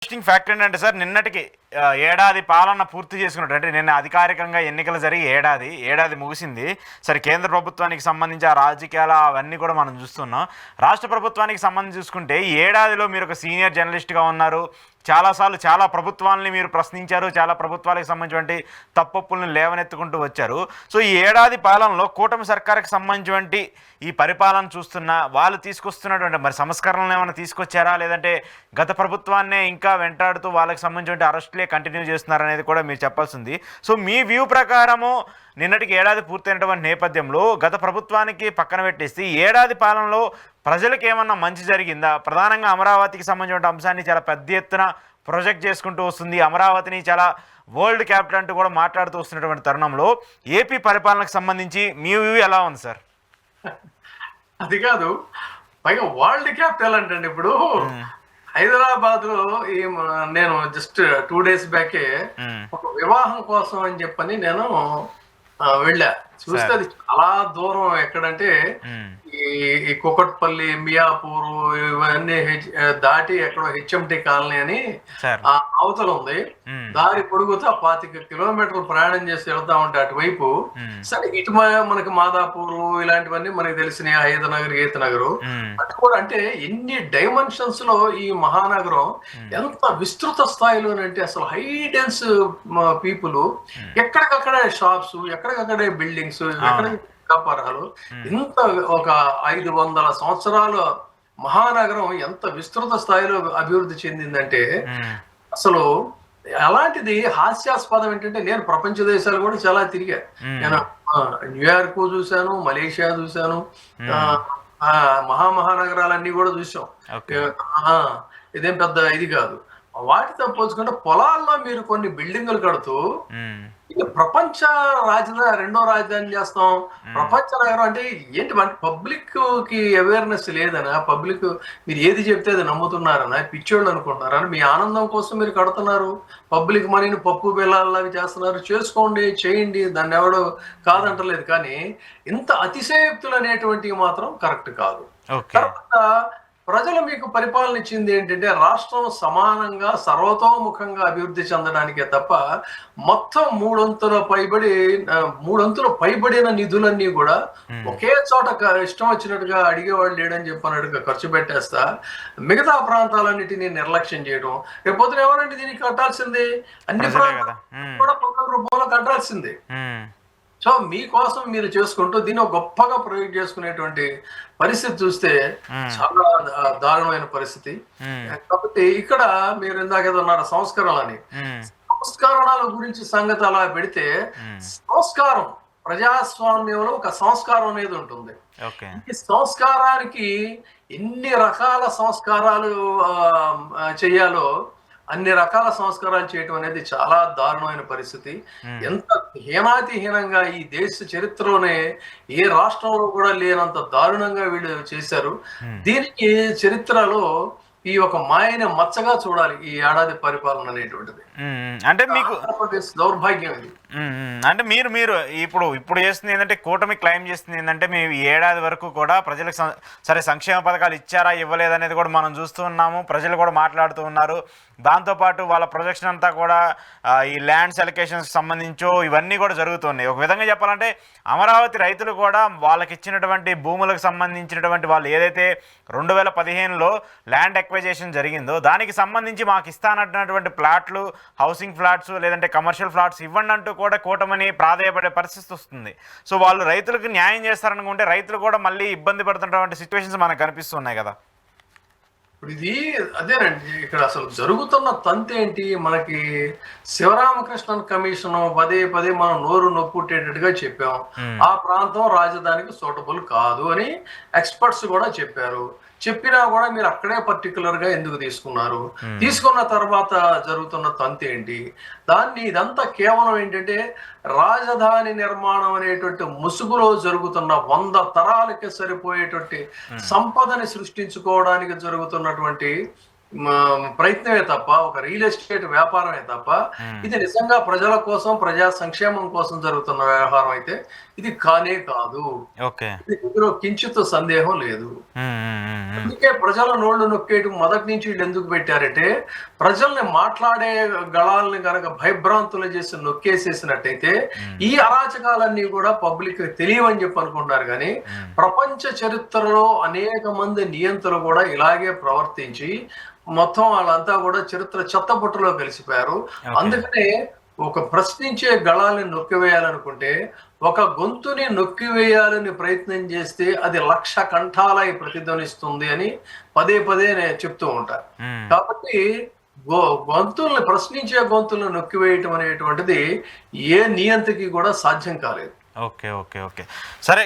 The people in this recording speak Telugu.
ఇంట్రెస్టింగ్ ఫ్యాక్ట్ ఏంటంటే సార్ నిన్నటికి ఏడాది పాలన పూర్తి చేసుకున్నట్టు అంటే నిన్న అధికారికంగా ఎన్నికలు జరిగి ఏడాది ముగిసింది. సరే కేంద్ర ప్రభుత్వానికి సంబంధించి ఆ రాజకీయాలు అవన్నీ కూడా మనం చూస్తున్నాం. రాష్ట్ర ప్రభుత్వానికి సంబంధించి చూసుకుంటే ఈ ఏడాదిలో మీరు ఒక సీనియర్ జర్నలిస్ట్గా ఉన్నారు. చాలాసార్లు చాలా ప్రభుత్వాలని మీరు ప్రశ్నించారు. చాలా ప్రభుత్వాలకు సంబంధించినటువంటి తప్పొప్పులను లేవనెత్తుకుంటూ వచ్చారు. సో ఈ ఏడాది పాలనలో కూటమి సర్కారుకి సంబంధించినటువంటి ఈ పరిపాలన చూస్తున్నా వాళ్ళు తీసుకొస్తున్నటువంటి మరి సంస్కరణలు ఏమైనా తీసుకొచ్చారా, లేదంటే గత ప్రభుత్వాన్నే ఇంకా వెంటాడుతూ వాళ్ళకి సంబంధించిన అరెస్టులే కంటిన్యూ చేస్తున్నారనేది కూడా మీరు చెప్పాల్సింది. సో మీ వ్యూ ప్రకారము నిన్నటికి ఏడాది పూర్తయినటువంటి నేపథ్యంలో గత ప్రభుత్వానికి పక్కన పెట్టేసి ఏడాది పాలనలో ప్రజలకు ఏమన్నా మంచి జరిగిందా? ప్రధానంగా అమరావతికి సంబంధించిన అంశాన్ని చాలా పెద్ద ఎత్తున ప్రొజెక్ట్ చేసుకుంటూ వస్తుంది. అమరావతిని చాలా వరల్డ్ క్యాపిటల్ అంటూ కూడా మాట్లాడుతూ వస్తున్నటువంటి తరుణంలో ఏపీ పరిపాలనకు సంబంధించి మీ వ్యూ ఎలా ఉంది సార్? అది కాదు, పైగా వరల్డ్ క్యాపిటల్ అంటే ఇప్పుడు హైదరాబాద్ లో నేను జస్ట్ 2 days బ్యాకే ఒక వివాహం కోసం అని చెప్పని నేను వెళ్ళా. చూస్తే అది చాలా దూరం. ఎక్కడంటే ఈ కుకట్పల్లి, మియాపూర్ ఇవన్నీ దాటి ఎక్కడో హెచ్ఎంటి కాలనీ అని ఆ అవతల ఉంది. దారి పొడుగుతా 25 kilometers ప్రయాణం చేసి వెళ్తా ఉంటే అటువైపు. సరే ఇటు మనకి మాదాపూర్ ఇలాంటివన్నీ మనకి తెలిసిన హైదనగర్, గీతనగరు అటు కూడా. అంటే ఎన్ని డైమెన్షన్స్ లో ఈ మహానగరం ఎంత విస్తృత స్థాయిలోనంటే అసలు హై డెన్స్ పీపుల్, ఎక్కడికక్కడే షాప్స్, ఎక్కడికక్కడే బిల్డింగ్స్, ఎక్కడ వ్యాపారాలు. ఇంత ఒక 500 సంవత్సరాల మహానగరం ఎంత విస్తృత స్థాయిలో అభివృద్ధి చెందిందంటే అసలు అలాంటిది హాస్యాస్పదం ఏంటంటే నేను ప్రపంచ దేశాలు కూడా చాలా తిరిగా. నేను న్యూయార్క్ చూశాను, మలేషియా చూశాను, మహానగరాలన్నీ కూడా చూసాం. ఇదేం పెద్ద ఇది కాదు. వాటితో పోల్చుకుంటే పొలాల్లో మీరు కొన్ని బిల్డింగులు కడుతూ ప్రపంచ రాజధాని, రెండో రాజధాని చేస్తాం. ప్రపంచ నగరం అంటే ఏంటి? పబ్లిక్ కి అవేర్నెస్ లేదనా? పబ్లిక్ మీరు ఏది చెప్తే అది నమ్ముతున్నారనా? పిచ్చోళ్ళు అనుకుంటున్నారని మీ ఆనందం కోసం మీరు కడుతున్నారు. పబ్లిక్ మనీని పప్పు బెల్లాలవి చేస్తున్నారు. చేసుకోండి, చేయండి, దాన్ని ఎవడు కాదంటలేదు. కానీ ఇంత అతిశయోక్తులు అనేటువంటివి మాత్రం కరెక్ట్ కాదు. తర్వాత ప్రజలు మీకు పరిపాలన ఇచ్చింది ఏంటంటే రాష్ట్రం సమానంగా సర్వతోముఖంగా అభివృద్ధి చెందడానికే తప్ప మొత్తం 3 అంతుల పైబడిన నిధులన్నీ కూడా ఒకే చోట ఇష్టం వచ్చినట్టుగా అడిగేవాళ్ళు లేడని చెప్పినట్టుగా ఖర్చు పెట్టేస్తా మిగతా ప్రాంతాలన్నిటినీ నిర్లక్ష్యం చేయడం. రేపొద్దున ఎవరంటే దీనికి కట్టాల్సింది? అన్ని ప్రాంతాలు కూడా పక్కన రూపంలో కట్టాల్సింది. సో మీకోసం మీరు చేసుకుంటూ దీన్ని గొప్పగా ప్రయోగం చేసుకునేటువంటి పరిస్థితి చూస్తే చాలా దారుణమైన పరిస్థితి. కాబట్టి ఇక్కడ మీరు ఇందాక ఉన్నారు సంస్కరణలని. సంస్కరణల గురించి సంగతి అలా పెడితే సంస్కారం, ప్రజాస్వామ్యంలో ఒక సంస్కారం అనేది ఉంటుంది. ఈ సంస్కారానికి ఎన్ని రకాల సంస్కారాలు చేయాలో అన్ని రకాల సంస్కారాలు చేయటం అనేది చాలా దారుణమైన పరిస్థితి. ఎంత హీనాతిహీనంగా ఈ దేశ చరిత్రలోనే ఏ రాష్ట్రంలో కూడా లేనంత దారుణంగా వీళ్ళు చేశారు. దీనికి చరిత్రలో ఈ ఒక మాయని మచ్చగా చూడాలి ఈ ఏడాది పరిపాలన అనేటువంటిది. అంటే మీకు దౌర్భాగ్యం ఇది. అంటే మీరు ఇప్పుడు చేస్తుంది ఏంటంటే కూటమి క్లెయిమ్ చేస్తుంది ఏంటంటే మేము ఏడాది వరకు కూడా ప్రజలకు సరే సంక్షేమ పథకాలు ఇచ్చారా ఇవ్వలేదనేది కూడా మనం చూస్తూ ఉన్నాము. ప్రజలు కూడా మాట్లాడుతూ ఉన్నారు. దాంతోపాటు వాళ్ళ ప్రొజెక్షన్ అంతా కూడా ఈ ల్యాండ్స్ అలొకేషన్స్కి సంబంధించో ఇవన్నీ కూడా జరుగుతున్నాయి. ఒక విధంగా చెప్పాలంటే అమరావతి రైతులు కూడా వాళ్ళకి ఇచ్చినటువంటి భూములకు సంబంధించినటువంటి వాళ్ళు ఏదైతే 2015లో ల్యాండ్ ఎక్వైజేషన్ జరిగిందో దానికి సంబంధించి మాకు ఇస్తానన్నటువంటి ప్లాట్లు, హౌసింగ్ ఫ్లాట్స్ లేదంటే కమర్షియల్ ఫ్లాట్స్ ఇవ్వండి అంటూ కూడా కూటమని ప్రాధాయపడే పరిస్థితి వస్తుంది. సో వాళ్ళు రైతులకు న్యాయం చేస్తారనుకుంటే రైతులు కూడా మళ్ళీ ఇబ్బంది పడుతున్నటువంటి సిచ్యువేషన్స్ మనకు కనిపిస్తున్నాయి కదా. ఇప్పుడు ఇది అదేనండి, ఇక్కడ అసలు జరుగుతున్న తంతు ఏంటి? మనకి శివరామకృష్ణన్ కమిషన్ పదే మనం నోరు నొప్పుట్టేటట్టుగా చెప్పాం. ఆ ప్రాంతం రాజధానికి సూటబుల్ కాదు అని ఎక్స్పర్ట్స్ కూడా చెప్పారు. చెప్పినా కూడా మీరు అక్కడే పర్టికులర్ గా ఎందుకు తీసుకున్నారు? తీసుకున్న తర్వాత జరుగుతున్న తంతు ఏంటి? ఇదంతా కేవలం ఏంటంటే రాజధాని నిర్మాణం అనేటువంటి ముసుగులో జరుగుతున్న 100 తరాలకి సరిపోయేటువంటి సంపదని సృష్టించుకోవడానికి జరుగుతున్నటువంటి ప్రయత్నమే తప్ప, ఒక రియల్ ఎస్టేట్ వ్యాపారమే తప్ప, ఇది నిజంగా ప్రజల కోసం, ప్రజా సంక్షేమం కోసం జరుగుతున్న వ్యవహారం అయితే ఇది కానే కాదు. ఓకే. ఇందులో కించిత్ సందేహం లేదు. అందుకే ప్రజల నోళ్లు నొక్కేయడం మొదటి నుంచి వీళ్ళు ఎందుకు పెట్టారంటే, ప్రజల్ని మాట్లాడే గళాలని కనుక భయభ్రాంతులు చేసి నొక్కేసేసినట్టయితే ఈ అరాచకాలన్నీ కూడా పబ్లిక్ తెలియవని చెప్పి అనుకుంటున్నారు. కానీ ప్రపంచ చరిత్రలో అనేక మంది నియంతలు కూడా ఇలాగే ప్రవర్తించి మొత్తం వాళ్ళంతా కూడా చరిత్ర చెత్తబుట్టలో కలిసిపోయారు. అందుకనే ఒక ప్రశ్నించే గళాన్ని నొక్కివేయాలనుకుంటే, ఒక గొంతుని నొక్కివేయాలని ప్రయత్నం చేస్తే అది 1,00,000 కంఠాలై ప్రతిధ్వనిస్తుంది అని పదే పదే నేను చెప్తూ ఉంటాను. కాబట్టి గొంతుల్ని, ప్రశ్నించే గొంతులను నొక్కివేయటం అనేటువంటిది ఏ నియంతకి కూడా సాధ్యం కాలేదు. Okay, okay, okay. సరే.